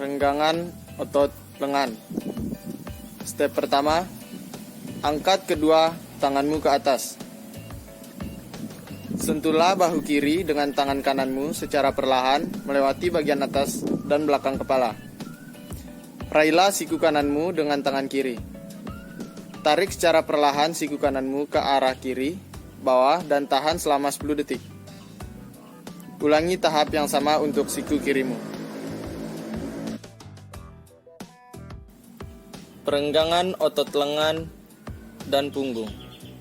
Renggangan otot lengan. Step pertama, angkat kedua tanganmu ke atas. Sentuhlah bahu kiri dengan tangan kananmu secara perlahan melewati bagian atas dan belakang kepala. Raihlah siku kananmu dengan tangan kiri. Tarik secara perlahan siku kananmu ke arah kiri, bawah, dan tahan selama 10 detik. Ulangi tahap yang sama untuk siku kirimu. Perenggangan otot lengan dan punggung.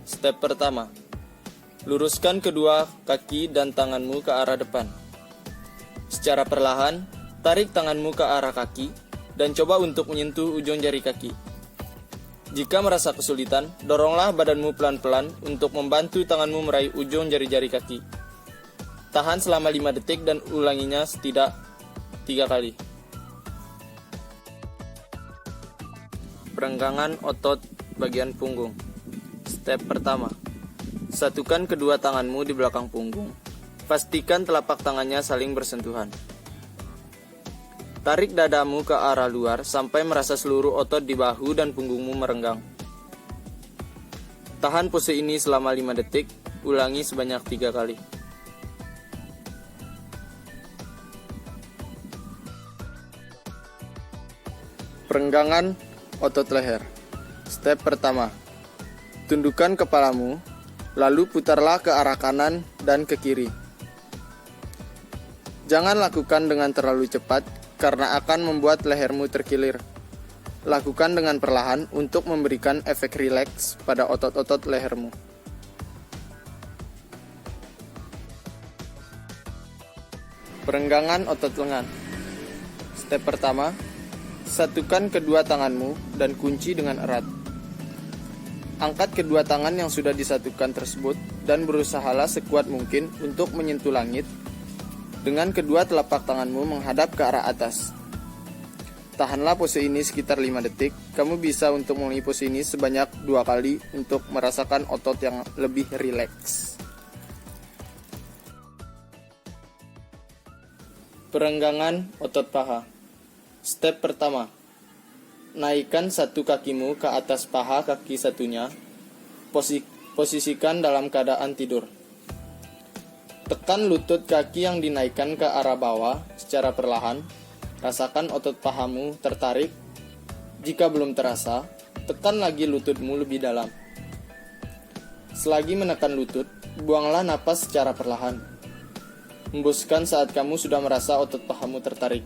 Step pertama, luruskan kedua kaki dan tanganmu ke arah depan. Secara perlahan, tarik tanganmu ke arah kaki dan coba untuk menyentuh ujung jari kaki. Jika merasa kesulitan, doronglah badanmu pelan-pelan untuk membantu tanganmu meraih ujung jari-jari kaki. Tahan selama 5 detik dan ulanginya setidak 3 kali. Perenggangan otot bagian punggung. Step pertama, satukan kedua tanganmu di belakang punggung. Pastikan telapak tangannya saling bersentuhan. Tarik dadamu ke arah luar sampai merasa seluruh otot di bahu dan punggungmu merenggang. Tahan pose ini selama 5 detik, ulangi sebanyak 3 kali. Perenggangan otot leher. Step pertama, tundukkan kepalamu, lalu putarlah ke arah kanan dan ke kiri. Jangan lakukan dengan terlalu cepat karena akan membuat lehermu terkilir. Lakukan dengan perlahan untuk memberikan efek rileks pada otot-otot lehermu. Perenggangan otot lengan. Step pertama, satukan kedua tanganmu dan kunci dengan erat. Angkat kedua tangan yang sudah disatukan tersebut dan berusahalah sekuat mungkin untuk menyentuh langit dengan kedua telapak tanganmu menghadap ke arah atas. Tahanlah pose ini sekitar 5 detik. Kamu bisa untuk mengulangi pose ini sebanyak 2 kali untuk merasakan otot yang lebih rileks. Perenggangan otot paha. Step pertama, naikkan satu kakimu ke atas paha kaki satunya. Posisikan dalam keadaan tidur. Tekan lutut kaki yang dinaikkan ke arah bawah secara perlahan. Rasakan otot pahamu tertarik. Jika belum terasa, tekan lagi lututmu lebih dalam. Selagi menekan lutut, buanglah napas secara perlahan. Hembuskan saat kamu sudah merasa otot pahamu tertarik.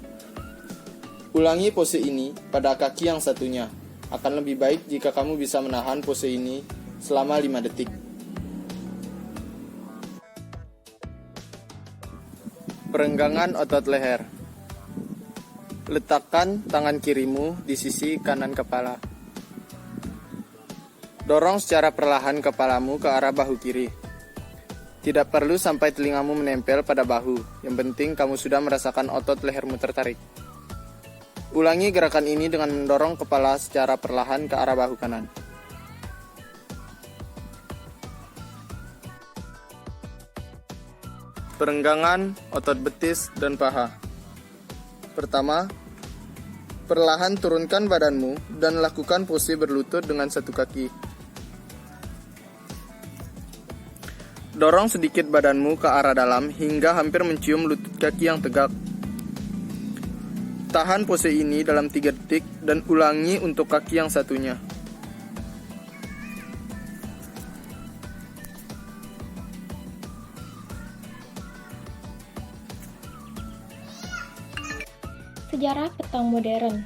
Ulangi pose ini pada kaki yang satunya. Akan lebih baik jika kamu bisa menahan pose ini selama 5 detik. Perenggangan otot leher. Letakkan tangan kirimu di sisi kanan kepala. Dorong secara perlahan kepalamu ke arah bahu kiri. Tidak perlu sampai telingamu menempel pada bahu. Yang penting kamu sudah merasakan otot lehermu tertarik. Ulangi gerakan ini dengan mendorong kepala secara perlahan ke arah bahu kanan. Perenggangan otot betis dan paha. Pertama, perlahan turunkan badanmu dan lakukan pose berlutut dengan satu kaki. Dorong sedikit badanmu ke arah dalam hingga hampir mencium lutut kaki yang tegak. Tahan pose ini dalam 3 detik dan ulangi untuk kaki yang satunya. Sejarah petang modern.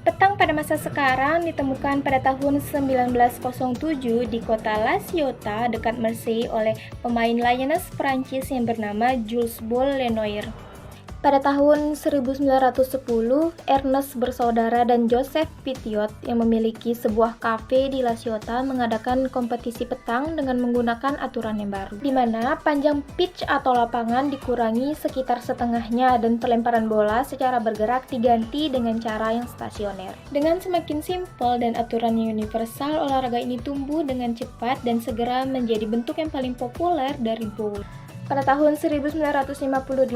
Petang pada masa sekarang ditemukan pada tahun 1907 di kota La Ciotat dekat Marseille oleh pemain Lyonnais Prancis yang bernama Jules Paul Lenoir. Pada tahun 1910, Ernest bersaudara dan Joseph Petiot yang memiliki sebuah kafe di La Ciotat mengadakan kompetisi petang dengan menggunakan aturan yang baru, di mana panjang pitch atau lapangan dikurangi sekitar setengahnya dan pelemparan bola secara bergerak diganti dengan cara yang stasioner. Dengan semakin simpel dan aturan yang universal, olahraga ini tumbuh dengan cepat dan segera menjadi bentuk yang paling populer dari bowl. Pada tahun 1958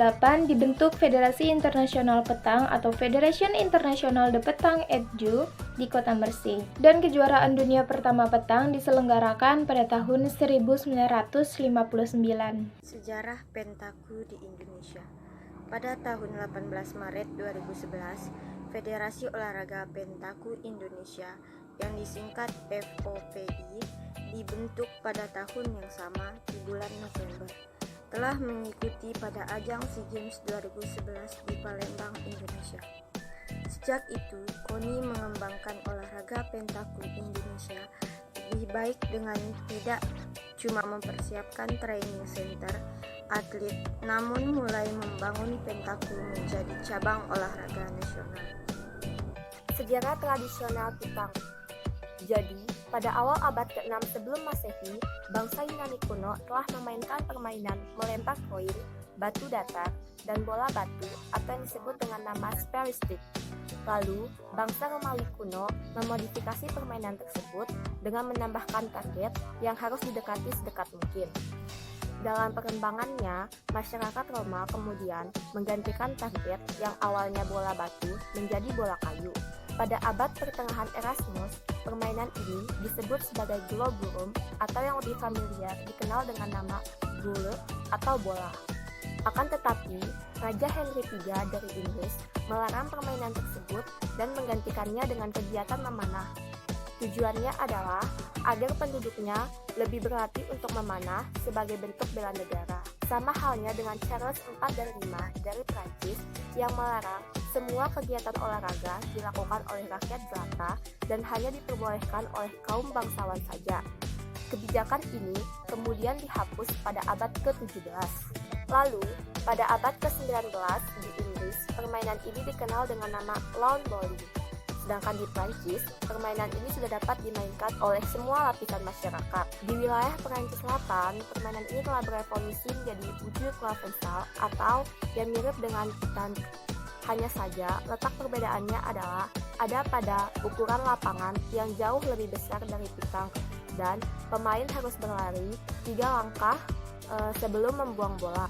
dibentuk Federasi Internasional Petang atau Federation International de Petang et Jeux di kota Mersey. Dan kejuaraan dunia pertama petang diselenggarakan pada tahun 1959. Sejarah Pentaku di Indonesia. Pada tahun 18 Maret 2011, Federasi Olahraga Pentaku Indonesia yang disingkat FOPI dibentuk pada tahun yang sama di bulan November. Telah mengikuti pada ajang SEA Games 2011 di Palembang, Indonesia. Sejak itu, KONI mengembangkan olahraga pentaku Indonesia lebih baik dengan tidak cuma mempersiapkan training center atlet, namun mulai membangun pentaku menjadi cabang olahraga nasional. Sejarah tradisional petang. Jadi, pada awal abad ke-6 sebelum Masehi, bangsa Yunani kuno telah memainkan permainan melempar koin, batu datar, dan bola batu atau yang disebut dengan nama spheristic. Lalu, bangsa Romawi kuno memodifikasi permainan tersebut dengan menambahkan target yang harus didekati sedekat mungkin. Dalam perkembangannya, masyarakat Roma kemudian menggantikan target yang awalnya bola batu menjadi bola kayu. Pada abad pertengahan Erasmus, permainan ini disebut sebagai globurum atau yang lebih familiar dikenal dengan nama bule atau bola. Akan tetapi, Raja Henry III dari Inggris melarang permainan tersebut dan menggantikannya dengan kegiatan memanah. Tujuannya adalah agar penduduknya lebih berlatih untuk memanah sebagai bentuk bela negara. Sama halnya dengan Charles IV dan V dari Prancis yang melarang semua kegiatan olahraga dilakukan oleh rakyat jelata dan hanya diperbolehkan oleh kaum bangsawan saja. Kebijakan ini kemudian dihapus pada abad ke-17. Lalu, pada abad ke-19 di Inggris, permainan ini dikenal dengan nama lawn bowling. Sedangkan di Prancis, permainan ini sudah dapat dimainkan oleh semua lapisan masyarakat. Di wilayah Prancis Selatan, permainan ini telah berevolusi menjadi wujud clavensal atau yang mirip dengan petanque. Hanya saja, letak perbedaannya adalah ada pada ukuran lapangan yang jauh lebih besar dari petanque dan pemain harus berlari 3 langkah sebelum membuang bola.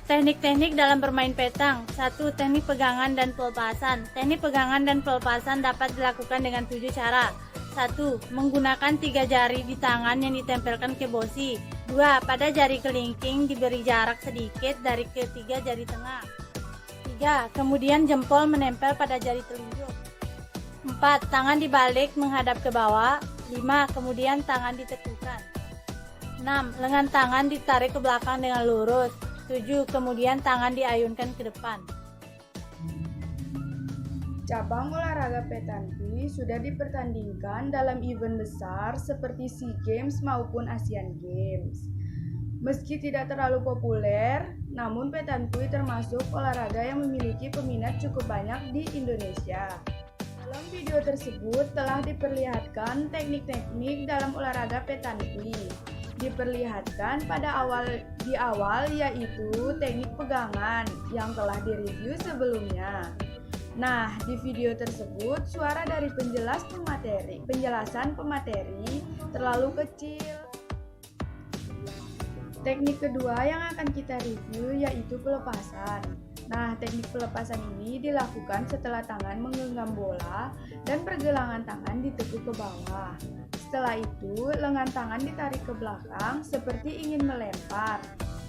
Teknik-teknik dalam bermain petang. 1. Teknik pegangan dan pelepasan. Teknik pegangan dan pelepasan dapat dilakukan dengan 7 cara. 1. Menggunakan 3 jari di tangan yang ditempelkan ke bosi. 2. Pada jari kelingking diberi jarak sedikit dari ketiga jari tengah. 3. Kemudian jempol menempel pada jari telunjuk. 4. Tangan dibalik menghadap ke bawah. 5. Kemudian tangan ditekukan. 6. Lengan tangan ditarik ke belakang dengan lurus. 7. Kemudian tangan diayunkan ke depan. Cabang olahraga petanque sudah dipertandingkan dalam event besar seperti SEA Games maupun Asian Games. Meski tidak terlalu populer, namun petanque termasuk olahraga yang memiliki peminat cukup banyak di Indonesia. Dalam video tersebut telah diperlihatkan teknik-teknik dalam olahraga petanque. Diperlihatkan di awal yaitu teknik pegangan yang telah direview sebelumnya. Nah, di video tersebut suara dari penjelasan pemateri terlalu kecil. Teknik kedua yang akan kita review yaitu pelepasan. Nah, teknik pelepasan ini dilakukan setelah tangan menggenggam bola dan pergelangan tangan ditekuk ke bawah. Setelah itu, lengan tangan ditarik ke belakang seperti ingin melempar.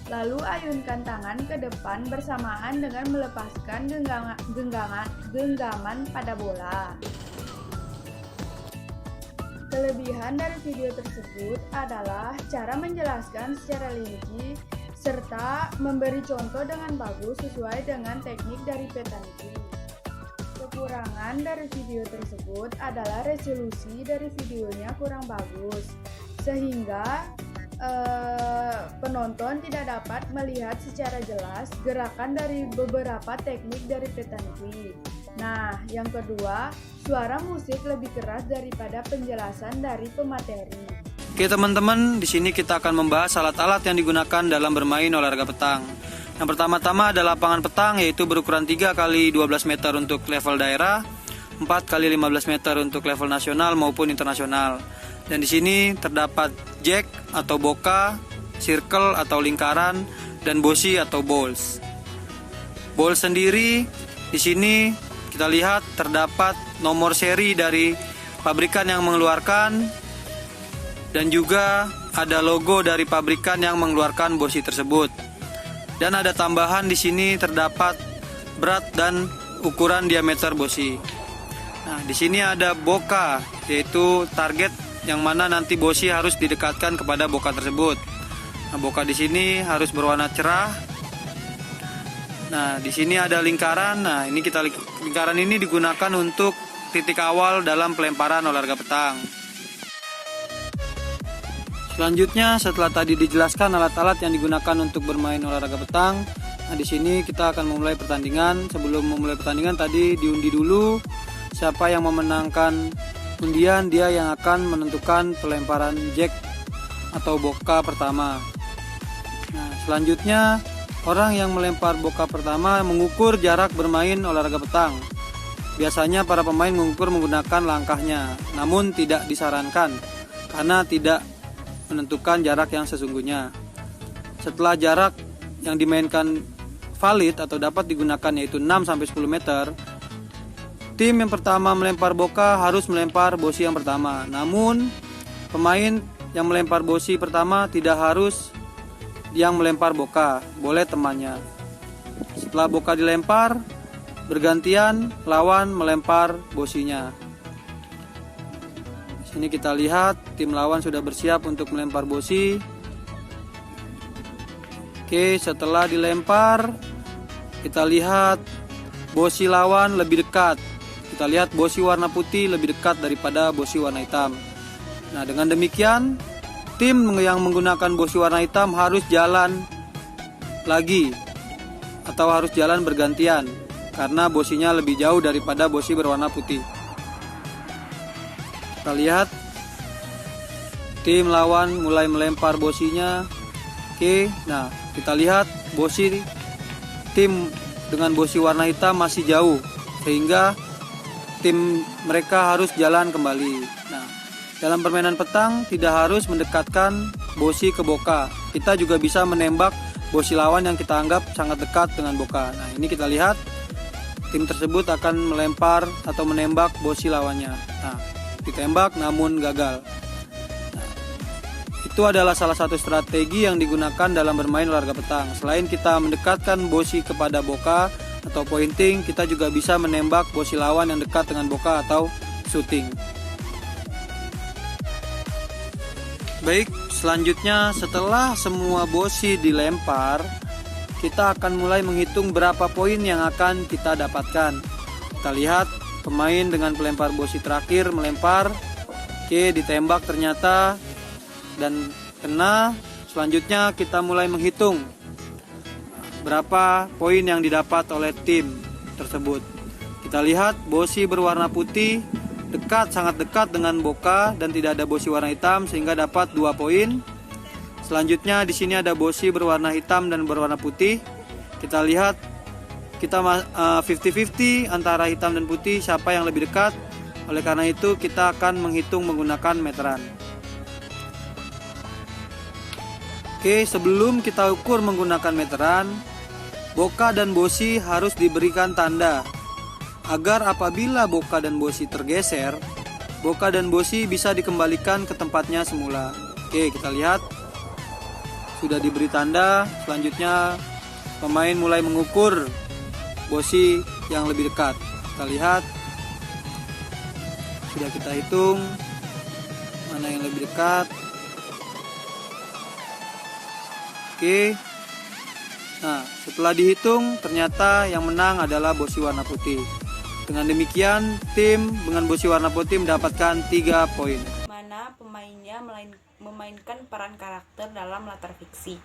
Lalu ayunkan tangan ke depan bersamaan dengan melepaskan genggaman pada bola. Kelebihan dari video tersebut adalah cara menjelaskan secara rinci serta memberi contoh dengan bagus sesuai dengan teknik dari petanque. Kekurangan dari video tersebut adalah resolusi dari videonya kurang bagus, sehingga penonton tidak dapat melihat secara jelas gerakan dari beberapa teknik dari petanque. Nah, yang kedua, suara musik lebih keras daripada penjelasan dari pemateri. Oke teman-teman, di sini kita akan membahas alat-alat yang digunakan dalam bermain olahraga petang. Yang pertama-tama ada lapangan petang, yaitu berukuran 3 x 12 meter untuk level daerah, 4 x 15 meter untuk level nasional maupun internasional. Dan di sini terdapat jack atau boka circle atau lingkaran, dan bosi atau balls. Ball sendiri di sini kita lihat terdapat nomor seri dari pabrikan yang mengeluarkan dan juga ada logo dari pabrikan yang mengeluarkan bosi tersebut. Dan ada tambahan di sini terdapat berat dan ukuran diameter bosi. Nah, di sini ada boka, yaitu target yang mana nanti bosi harus didekatkan kepada boka tersebut. Nah, boka di sini harus berwarna cerah. Nah, di sini ada lingkaran. Nah, ini lingkaran ini digunakan untuk titik awal dalam pelemparan olahraga petang. Selanjutnya, setelah tadi dijelaskan alat-alat yang digunakan untuk bermain olahraga petang, nah di sini kita akan memulai pertandingan. Sebelum memulai pertandingan tadi diundi dulu siapa yang memenangkan undian, dia yang akan menentukan pelemparan jack atau boka pertama. Nah, selanjutnya orang yang melempar boka pertama mengukur jarak bermain olahraga petang. Biasanya para pemain mengukur menggunakan langkahnya, namun tidak disarankan karena tidak menentukan jarak yang sesungguhnya. Setelah jarak yang dimainkan valid atau dapat digunakan yaitu 6-10 meter, tim yang pertama melempar boka harus melempar bosi yang pertama. Namun pemain yang melempar bosi pertama tidak harus yang melempar boka, boleh temannya. Setelah boka dilempar, bergantian lawan melempar bosinya. Sini kita lihat tim lawan sudah bersiap untuk melempar bosi. Oke, setelah dilempar, kita lihat bosi lawan lebih dekat. Kita lihat bosi warna putih lebih dekat daripada bosi warna hitam. Nah, dengan demikian, tim yang menggunakan bosi warna hitam harus jalan lagi atau harus jalan bergantian karena bosinya lebih jauh daripada bosi berwarna putih. Kita lihat tim lawan mulai melempar bosinya. Oke, nah kita lihat bosi tim dengan bosi warna hitam masih jauh sehingga tim mereka harus jalan kembali. Nah, dalam permainan petang tidak harus mendekatkan bosi ke boka. Kita juga bisa menembak bosi lawan yang kita anggap sangat dekat dengan boka. Nah, ini kita lihat tim tersebut akan melempar atau menembak bosi lawannya. Nah, ditembak namun gagal. Nah, itu adalah salah satu strategi yang digunakan dalam bermain olahraga petang. Selain kita mendekatkan bosi kepada boka atau pointing, kita juga bisa menembak bosi lawan yang dekat dengan boka atau shooting. Baik, selanjutnya setelah semua bosi dilempar, kita akan mulai menghitung berapa poin yang akan kita dapatkan. Kita lihat pemain dengan pelempar bosi terakhir melempar, oke, ditembak ternyata dan kena. Selanjutnya kita mulai menghitung berapa poin yang didapat oleh tim tersebut. Kita lihat bosi berwarna putih dekat, sangat dekat dengan boka dan tidak ada bosi warna hitam sehingga dapat 2 poin. Selanjutnya di sini ada bosi berwarna hitam dan berwarna putih. Kita lihat kita 50-50 antara hitam dan putih siapa yang lebih dekat. Oleh karena itu kita akan menghitung menggunakan meteran. Oke, sebelum kita ukur menggunakan meteran, boka dan bosi harus diberikan tanda agar apabila boka dan bosi tergeser, boka dan bosi bisa dikembalikan ke tempatnya semula. Oke, kita lihat sudah diberi tanda. Selanjutnya pemain mulai mengukur bosi yang lebih dekat. Kita lihat sudah kita hitung mana yang lebih dekat. Oke. Nah, setelah dihitung ternyata yang menang adalah bosi warna putih. Dengan demikian tim dengan bosi warna putih mendapatkan 3 poin. Mana pemainnya memainkan peran karakter dalam latar fiksi.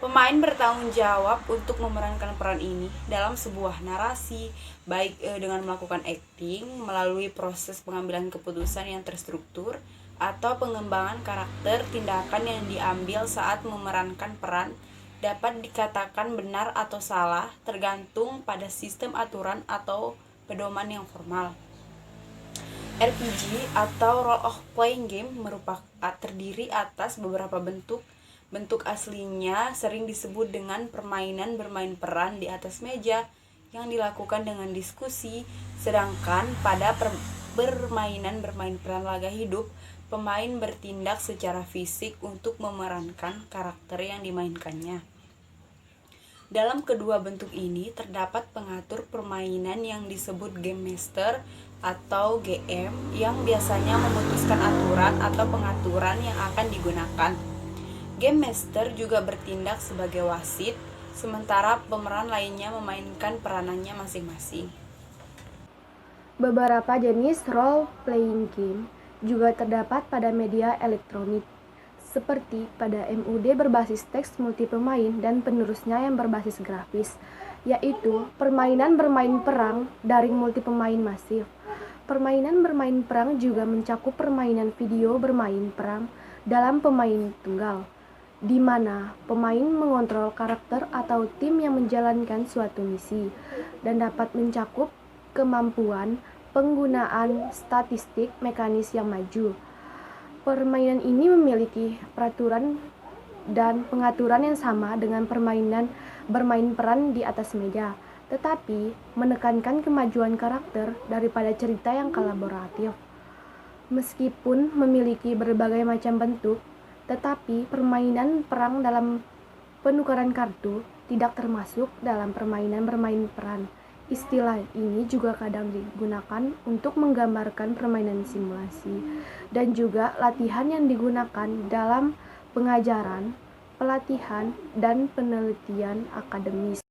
Pemain bertanggung jawab untuk memerankan peran ini dalam sebuah narasi, baik dengan melakukan acting, melalui proses pengambilan keputusan yang terstruktur, atau pengembangan karakter. Tindakan yang diambil saat memerankan peran dapat dikatakan benar atau salah, tergantung pada sistem aturan atau pedoman yang formal. RPG atau role of playing game terdiri atas beberapa bentuk Bentuk aslinya sering disebut dengan permainan bermain peran di atas meja yang dilakukan dengan diskusi, sedangkan pada permainan bermain peran laga hidup, pemain bertindak secara fisik untuk memerankan karakter yang dimainkannya. Dalam kedua bentuk ini terdapat pengatur permainan yang disebut Game Master atau GM yang biasanya memutuskan aturan atau pengaturan yang akan digunakan. Game Master juga bertindak sebagai wasit, sementara pemeran lainnya memainkan peranannya masing-masing. Beberapa jenis role-playing game juga terdapat pada media elektronik, seperti pada MUD berbasis teks multi pemain dan penerusnya yang berbasis grafis, yaitu permainan bermain perang daring multi pemain masif. Permainan bermain perang juga mencakup permainan video bermain perang dalam pemain tunggal, di mana pemain mengontrol karakter atau tim yang menjalankan suatu misi, dan dapat mencakup kemampuan penggunaan statistik mekanis yang maju. Permainan ini memiliki peraturan dan pengaturan yang sama dengan permainan bermain peran di atas meja, tetapi menekankan kemajuan karakter daripada cerita yang kolaboratif. Meskipun memiliki berbagai macam bentuk, tetapi permainan perang dalam penukaran kartu tidak termasuk dalam permainan bermain peran. Istilah ini juga kadang digunakan untuk menggambarkan permainan simulasi dan juga latihan yang digunakan dalam pengajaran, pelatihan, dan penelitian akademis.